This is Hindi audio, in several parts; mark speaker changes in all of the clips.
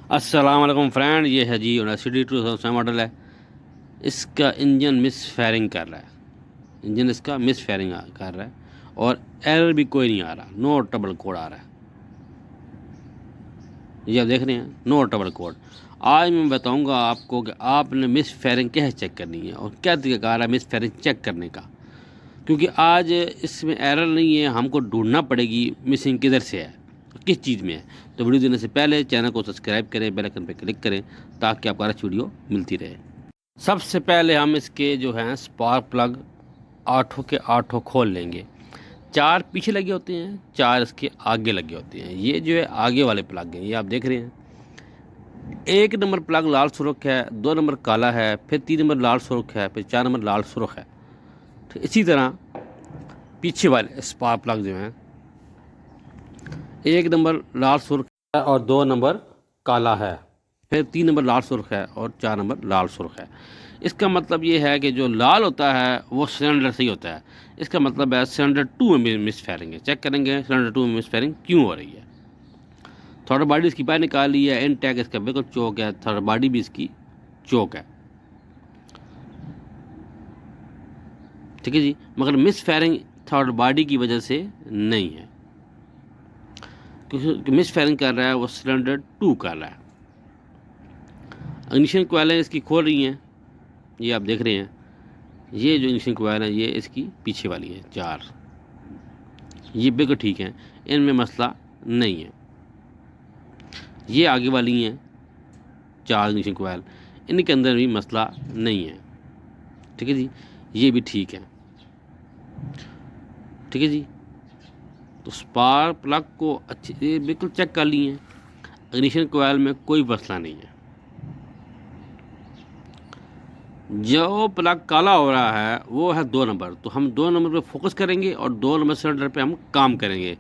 Speaker 1: अस्सलाम वालेकुम फ्रेंड, ये है जी यूनिवर्सिटी 2007 मॉडल है। इसका इंजन मिस फायरिंग कर रहा है। इंजन इसका मिस फायरिंग कर रहा है और एरर भी कोई नहीं आ रहा। नो ट्रबल कोड आ रहा है। ये आप देख रहे हैं, नो ट्रबल कोड। आज मैं बताऊंगा आपको कि आपने मिस फायरिंग कैसे चेक करनी है और क्या तरीका है मिस फायरिंग चेक करने का। क्योंकि आज इसमें एरर नहीं है, हमको ढूंढना पड़ेगी मिसिंग किधर से है, किस चीज़ में है। तो वीडियो देने से पहले चैनल को सब्सक्राइब करें, बेल आइकन पर क्लिक करें ताकि आपको हर वीडियो मिलती रहे। सबसे पहले हम इसके जो हैं स्पार्क प्लग आठों के आठों खोल लेंगे। चार पीछे लगे होते हैं, चार इसके आगे लगे होते हैं। ये जो है आगे वाले प्लग हैं, ये आप देख रहे हैं। एक नंबर प्लग लाल सुर्ख है, दो नंबर काला है, फिर तीन नंबर लाल सुर्ख है, फिर चार नंबर लाल सुर्ख है। तो इसी तरह पीछे वाले स्पार्क प्लग जो हैं, एक नंबर लाल सुर्ख है और दो नंबर काला है, फिर तीन नंबर लाल सुर्ख है और चार नंबर लाल सुर्ख है। इसका मतलब ये है कि जो लाल होता है वो सिलेंडर से ही होता है। इसका मतलब है सिलेंडर 2 में मिस फायरिंग है। चेक करेंगे सिलेंडर 2 में मिस फायरिंग क्यों हो रही है। थर्ड बॉडी इसकी बाहर निकाल ली है, इन टैग इसका बिल्कुल चौक है, थर्ड बॉडी भी इसकी चौक है। ठीक है जी, मगर मिस फायरिंग थर्ड बॉडी की वजह से नहीं है, क्योंकि मिस फायरिंग कर रहा है वो सिलेंडर 2 कर रहा है। इग्निशन कॉइलें इसकी खोल रही हैं, ये आप देख रहे हैं। ये जो इग्निशन कॉइल है ये इसकी पीछे वाली है, चार। ये बिल्कुल ठीक है, इनमें मसला नहीं है। ये आगे वाली हैं चार इग्निशन कॉइल, इनके अंदर भी मसला नहीं है। ठीक है जी, ये भी ठीक है। ठीक है जी, तो स्पार्क प्लग को अच्छे ये बिल्कुल चेक कर लिए हैं। इग्निशन कॉइल में कोई मसला नहीं है। जो प्लग काला हो रहा है वो है दो नंबर, तो हम दो नंबर पे फोकस करेंगे और दो नंबर सिलेंडर पे हम काम करेंगे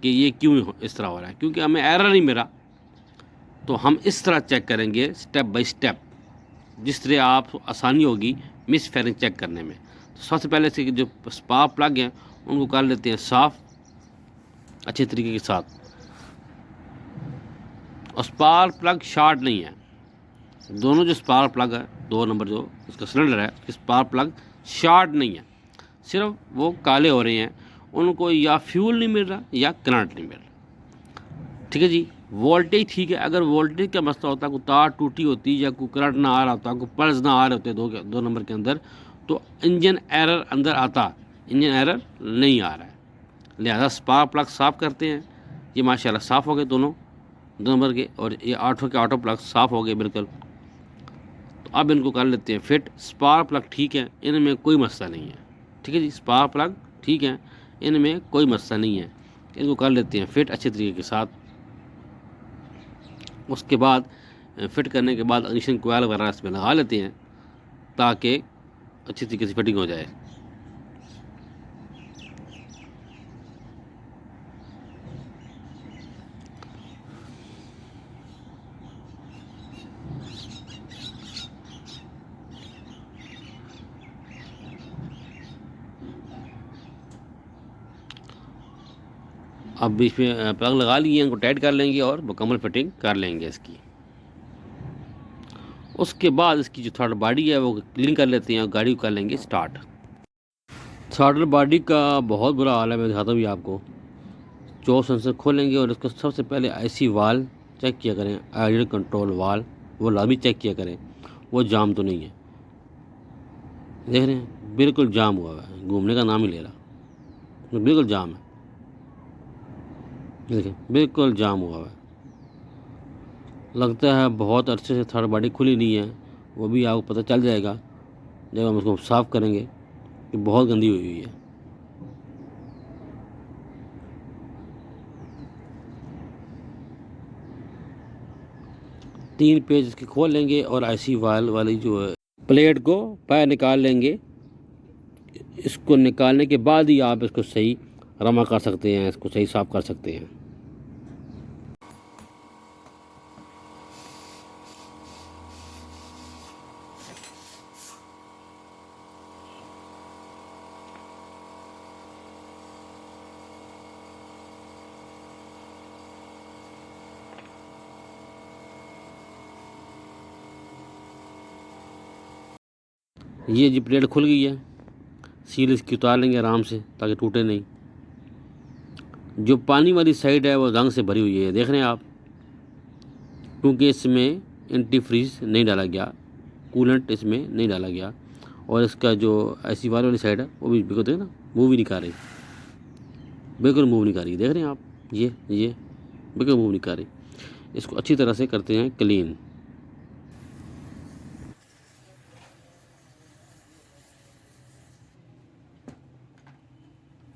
Speaker 1: कि ये क्यों इस तरह हो रहा है, क्योंकि हमें एरर नहीं मिला। तो हम इस तरह चेक करेंगे स्टेप बाय स्टेप, जिस तरह आप आसानी होगी मिस फायरिंग चेक करने में। तो सबसे पहले से जो स्पार्क प्लग हैं उनको कर लेते हैं साफ़ अच्छे तरीके के साथ। और स्पार्क प्लग शॉर्ट नहीं है, दोनों जो स्पार्क प्लग है, दो नंबर जो इसका सिलेंडर है उसके स्पार्क प्लग शॉर्ट नहीं है, सिर्फ वो काले हो रहे हैं। उनको या फ्यूल नहीं मिल रहा या करंट नहीं मिल रहा। ठीक है जी, वोल्टेज ठीक है। अगर वोल्टेज का मसला होता, कोई तार टूटी होती या कोई करंट ना आ रहा होता, कोई पल्स ना आ रहे होते दो नंबर के अंदर, तो इंजन एरर अंदर आता। इंजन एरर नहीं आ रहा है, लिहाजा स्पार्क प्लग साफ़ करते हैं। ये माशाल्लाह साफ़ हो गए दोनों दो नंबर के, और ये आठों के आठों प्लग साफ़ हो गए बिल्कुल। तो अब इनको कर लेते हैं फिट। स्पार्क प्लग ठीक है, इनमें कोई मसला नहीं है। ठीक है जी, स्पार्क प्लग ठीक है, इनमें कोई मसला नहीं है। इनको कर लेते हैं फिट अच्छे तरीके के साथ। उसके बाद फिट करने के बाद इग्निशन कोयल वगैरह इसमें लगा लेते हैं ताकि अच्छी तरीके से फिटिंग हो जाए। अब बीच में प्लग लगा लिए, इनको टाइट कर लेंगे और मुकम्मल फिटिंग कर लेंगे इसकी। उसके बाद इसकी जो थर्ड बॉडी है वो क्लीन कर लेते हैं और गाड़ी को कर लेंगे स्टार्ट। थर्ड बॉडी का बहुत बुरा हाल है, मैं दिखाता हूँ आपको। 4 सेंसर खोलेंगे और इसको सबसे पहले आईसी वाल चेक किया करें, आइडियल कंट्रोल वाल वो लाजमी चेक किया करें वो जाम तो नहीं है। देख रहे हैं बिल्कुल जाम हुआ है, घूमने का नाम ही ले रहा, बिल्कुल जाम है। देखिए बिल्कुल जाम हुआ है, लगता है बहुत अरसे से थर्ड बॉडी खुली नहीं है। वो भी आपको पता चल जाएगा जब हम उसको साफ़ करेंगे कि बहुत गंदी हुई हुई है। तीन पेज इसके खोल लेंगे और आईसी वाल वाली जो है प्लेट को बाहर निकाल लेंगे। इसको निकालने के बाद ही आप इसको सही रमा कर सकते हैं, इसको सही साफ़ कर सकते हैं। ये जी प्लेट खुल गई है, सील इसकी उतार लेंगे आराम से ताकि टूटे नहीं। जो पानी वाली साइड है वो रंग से भरी हुई है, देख रहे हैं आप, क्योंकि इसमें एंटी फ्रीज नहीं डाला गया, कूलेंट इसमें नहीं डाला गया। और इसका जो ऐसी वाली साइड है वो भी बिल्कुल ना मूव भी नहीं कर रही, बिल्कुल मूव नहीं कर रही, देख रहे हैं आप, ये बिल्कुल मूव नहीं कर रही। इसको अच्छी तरह से करते हैं क्लीन।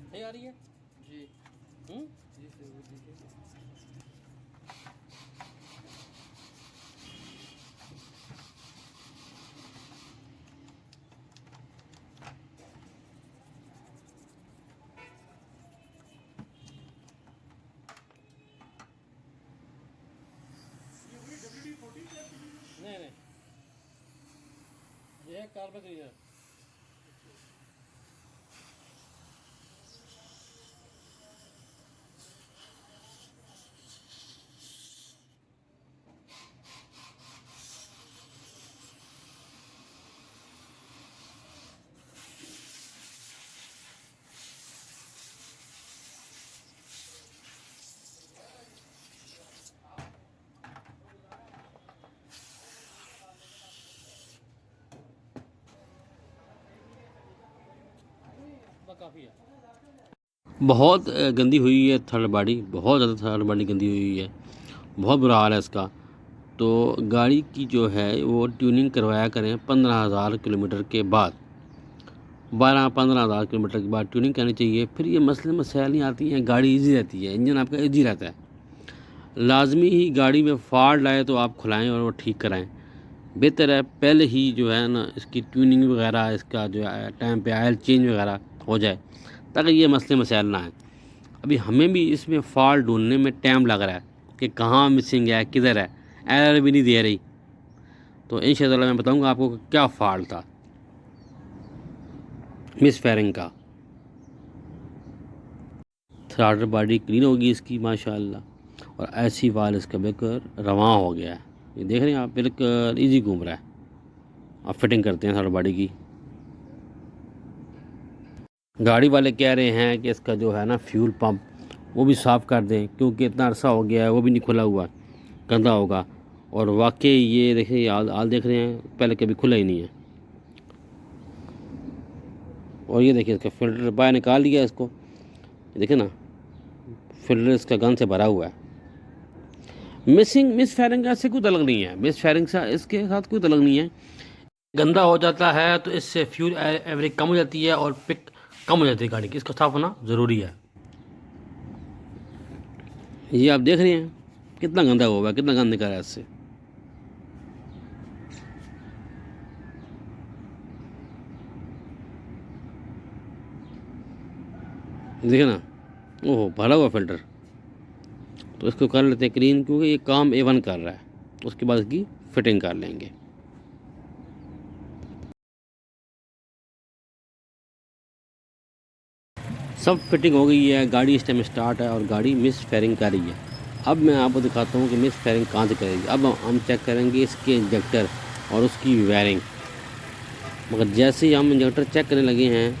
Speaker 1: सही आ रही है जी। जी नहीं, ये है कार्बन क्लीनर। काफ़ी है, बहुत गंदी हुई है थर्ड बॉडी, बहुत ज़्यादा थर्ड बॉडी गंदी हुई है, बहुत बुरा हाल है इसका। तो गाड़ी की जो है वो ट्यूनिंग करवाया करें 15,000 किलोमीटर के बाद, 12-15,000 किलोमीटर के बाद ट्यूनिंग करनी चाहिए। फिर ये मसले मसाइल नहीं आती हैं, गाड़ी इजी रहती है, इंजन आपका इजी रहता है। लाजमी ही गाड़ी में फॉल्ट आए तो आप खुलाएं और वो ठीक कराएं, बेहतर है। पहले ही जो है ना इसकी ट्यूनिंग वगैरह, इसका जो है टाइम पे ऑयल चेंज वगैरह हो जाए ताकि ये मसले मसाइल ना आए। अभी हमें भी इसमें फॉल्ट ढूंढने में टाइम लग रहा है कि कहाँ मिसिंग है, किधर है, एरर भी नहीं दे रही। तो इंशाअल्लाह मैं बताऊंगा आपको कि क्या फॉल्ट था मिस फायरिंग का। थ्रॉटल बॉडी क्लीन होगी इसकी माशाल्लाह, और ऐसी वाल इसका बिल्कुल रवां हो गया है, ये देख रहे हैं आप, बिल्कुल ईजी घूम रहा है। अब फिटिंग करते हैं थ्रॉटल बॉडी की। गाड़ी वाले कह रहे हैं कि इसका जो है ना फ्यूल पंप वो भी साफ़ कर दें, क्योंकि इतना अरसा हो गया है वो भी नहीं खुला हुआ, गंदा होगा। और वाकई ये देखिए हाल देख रहे हैं, पहले कभी खुला ही नहीं है। और ये देखिए इसका फिल्टर बाहर निकाल लिया इसको, देखिए ना फिल्टर इसका गन से भरा हुआ है। मिस फायरिंग का इससे कोई तलक नहीं है, मिस फायरिंग से इसके साथ कोई तलक नहीं है। गंदा हो जाता है तो इससे फ्यूल एवरेज कम हो जाती है और पिक कम हो जाती है गाड़ी की, इसका साफ होना ज़रूरी है। ये आप देख रहे हैं कितना गंदा हुआ है, कितना गंद निकल रहा है इससे। देखिए ना, ओहो भरा हुआ फिल्टर। तो इसको कर लेते हैं क्लीन, क्योंकि ये काम A1 कर रहा है, उसके बाद इसकी फिटिंग कर लेंगे। सब फिटिंग हो गई है, गाड़ी इस टाइम स्टार्ट है और गाड़ी मिस फायरिंग कर रही है। अब मैं आपको दिखाता हूँ कि मिस फायरिंग कहाँ से करेगी। अब हम चेक करेंगे इसके इंजेक्टर और उसकी वायरिंग। मगर जैसे ही हम इंजेक्टर चेक करने लगे हैं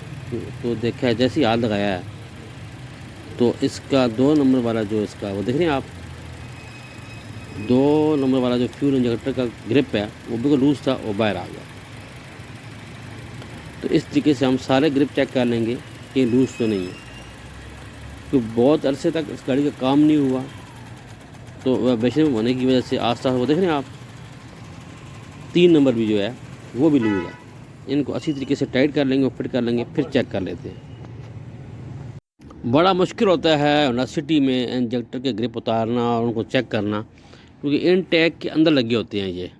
Speaker 1: तो देखा है, जैसे ही हाथ लगाया है तो इसका 2 नंबर वाला जो इसका वो देख रहे हैं आप, 2 नंबर वाला जो फ्यूल इंजेक्टर का ग्रिप है वो बिल्कुल लूज था, वो बाहर आ गया। तो इस तरीके से हम सारे ग्रिप चेक कर लेंगे कि लूज तो नहीं है, क्योंकि बहुत अरसे तक इस गाड़ी का काम नहीं हुआ। तो वाइब्रेशन होने की वजह से आस्ता वो देख रहे हैं आप, 3 नंबर भी जो है वो भी लूज है। इनको अच्छी तरीके से टाइट कर लेंगे और फिट कर लेंगे, फिर चेक कर लेते हैं। बड़ा मुश्किल होता है होंडा सिटी में इंजेक्टर के ग्रिप उतारना और उनको चेक करना, क्योंकि इन टैग के अंदर लगे होते हैं ये।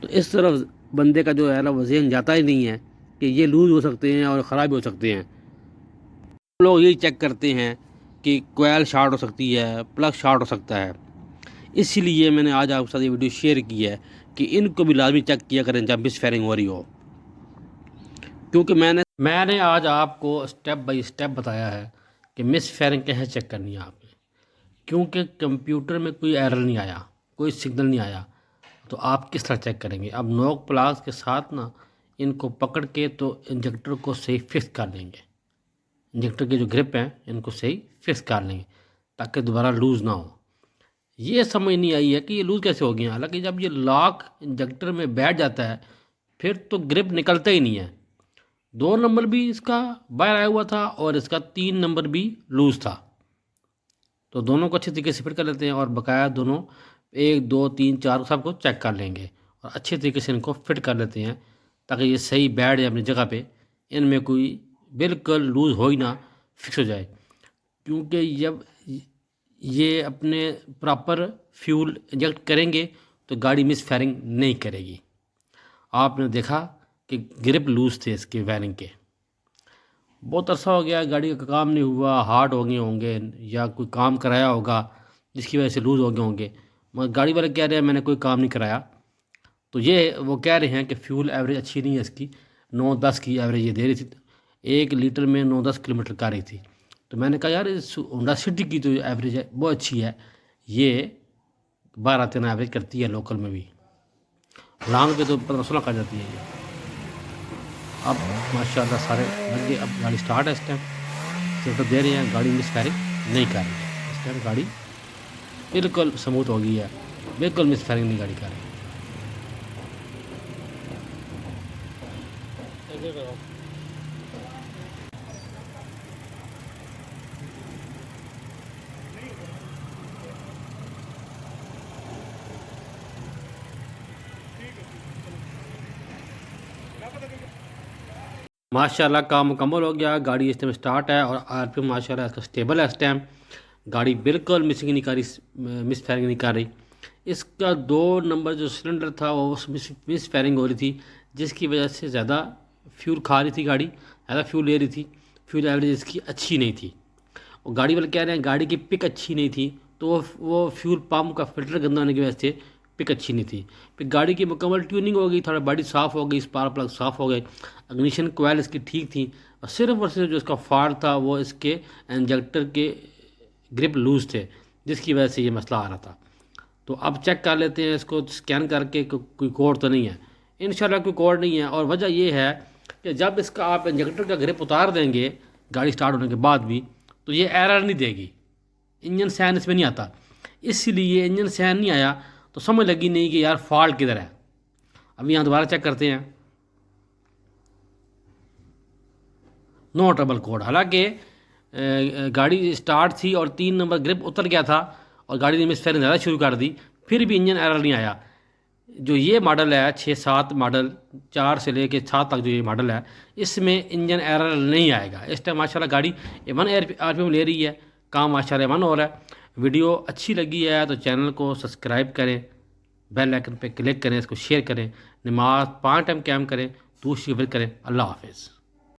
Speaker 1: तो इस तरफ बंदे का जो है ना वजन जाता ही नहीं है कि ये लूज़ हो सकते हैं और ख़राब हो सकते हैं। लोग यही चेक करते हैं कि कोयल शॉर्ट हो सकती है, प्लग शॉर्ट हो सकता है। इसीलिए मैंने आज आपके साथ ये वीडियो शेयर की है कि इनको भी लाजमी चेक किया करें जब मिस फायरिंग हो रही हो, क्योंकि मैंने आज आपको स्टेप बाय स्टेप बताया है कि मिस फायरिंग कैसे चेक करनी है आपने। क्योंकि कंप्यूटर में कोई एरर नहीं आया, कोई सिग्नल नहीं आया, तो आप किस तरह चेक करेंगे। अब नोक प्लास के साथ ना इनको पकड़ के तो इंजेक्टर को सही फिक्स कर लेंगे। इंजेक्टर के जो ग्रिप हैं इनको सही फिक्स कर लेंगे ताकि दोबारा लूज़ ना हो। ये समझ नहीं आई है कि ये लूज़ कैसे हो गया। हालांकि जब ये लॉक इंजेक्टर में बैठ जाता है फिर तो ग्रिप निकलता ही नहीं है। 2 नंबर भी इसका बाहर आया हुआ था और इसका 3 नंबर भी लूज़ था। तो दोनों को अच्छे तरीके से फिट कर लेते हैं और बकाया दोनों 1 2 3 4 सबको चेक कर लेंगे और अच्छे तरीके से इनको फिट कर लेते हैं ताकि ये सही बैठ जाए अपनी जगह पे, इनमें कोई बिल्कुल लूज़ हो ही ना, फिक्स हो जाए। क्योंकि जब ये अपने प्रॉपर फ्यूल इंजेक्ट करेंगे तो गाड़ी मिस फायरिंग नहीं करेगी। आपने देखा कि ग्रिप लूज़ थे इसके वायरिंग के। बहुत अरसा हो गया गाड़ी का काम नहीं हुआ, हार्ड हो गए होंगे या कोई काम कराया होगा जिसकी वजह से लूज़ हो गए होंगे, मगर गाड़ी वाले कह रहे हैं मैंने कोई काम नहीं कराया। तो ये वो कह रहे हैं कि फ्यूल एवरेज अच्छी नहीं है इसकी, 9-10 की एवरेज ये दे रही थी, 1 लीटर में 9-10 किलोमीटर का रही थी। तो मैंने कहा यार इस होंडा सिटी की जो एवरेज है वो अच्छी है, ये 12-13 एवरेज करती है लोकल में भी, लॉन्ग पे तो 15-16 का जाती है ये। अब माशाल्लाह सारे लगे, अब गाड़ी स्टार्ट है इस टाइम, सिलेंडर दे रहे हैं, गाड़ी मिस फायरिंग नहीं कर रही है इस टाइम, गाड़ी बिल्कुल स्मूथ हो गई है, बिल्कुल मिस फायरिंग नहीं गाड़ी कर रही। माशाल्लाह काम मुकम्मल हो गया, गाड़ी इस टाइम स्टार्ट है और आरपीएम माशाल्लाह इसका स्टेबल है इस टाइम, गाड़ी बिल्कुल मिसिंग नहीं कर रही, मिस फायरिंग नहीं कर रही। इसका 2 नंबर जो सिलेंडर था वो मिस फायरिंग हो रही थी जिसकी वजह से ज़्यादा फ्यूल खा रही थी गाड़ी, ज़्यादा फ्यूल ले रही थी, फ्यूल एवरेज इसकी अच्छी नहीं थी। और गाड़ी वाले कह रहे हैं गाड़ी की पिक अच्छी नहीं थी, तो वो फ्यूल पम्प का फिल्टर गंदा होने की वजह से पिक अच्छी नहीं थी। फिर गाड़ी की मुकम्मल ट्यूनिंग हो गई, थोड़ा बॉडी साफ़ हो गई, स्पार्क प्लग साफ़ हो गए, इग्निशन कोयल इसकी ठीक थी, और सिर्फ जो इसका फॉल्ट था वो इसके इंजेक्टर के ग्रिप लूज़ थे जिसकी वजह से ये मसला आ रहा था। तो अब चेक कर लेते हैं इसको स्कैन करके कोई कोड तो नहीं है, इंशाल्लाह कोई कोड नहीं है। और वजह ये है कि जब इसका आप इंजेक्टर का ग्रिप उतार देंगे गाड़ी स्टार्ट होने के बाद भी तो ये एरर नहीं देगी, इंजन सैन इसमें नहीं आता। इसलिए इंजन सैन नहीं आया तो समझ लगी नहीं कि यार फॉल्ट किधर है। अब यहाँ दोबारा चेक करते हैं, नो ट्रबल कोड। हालांकि गाड़ी स्टार्ट थी और 3 नंबर ग्रिप उतर गया था और गाड़ी ने मिस फायरिंग ज़्यादा शुरू कर दी, फिर भी इंजन एरर नहीं आया। जो ये मॉडल है 6-7 मॉडल, 4 से लेके 7 तक जो ये मॉडल है इसमें इंजन एरर नहीं आएगा। इस टाइम माशाल्लाह गाड़ी 1 आरपीएम ले रही है, काम माशाल्लाह 1 हो रहा है। वीडियो अच्छी लगी है तो चैनल को सब्सक्राइब करें, बेल आइकन पे क्लिक करें, इसको शेयर करें, नमाज 5 टाइम क़याम करें, दूसरी फिर करें। अल्लाह हाफिज़।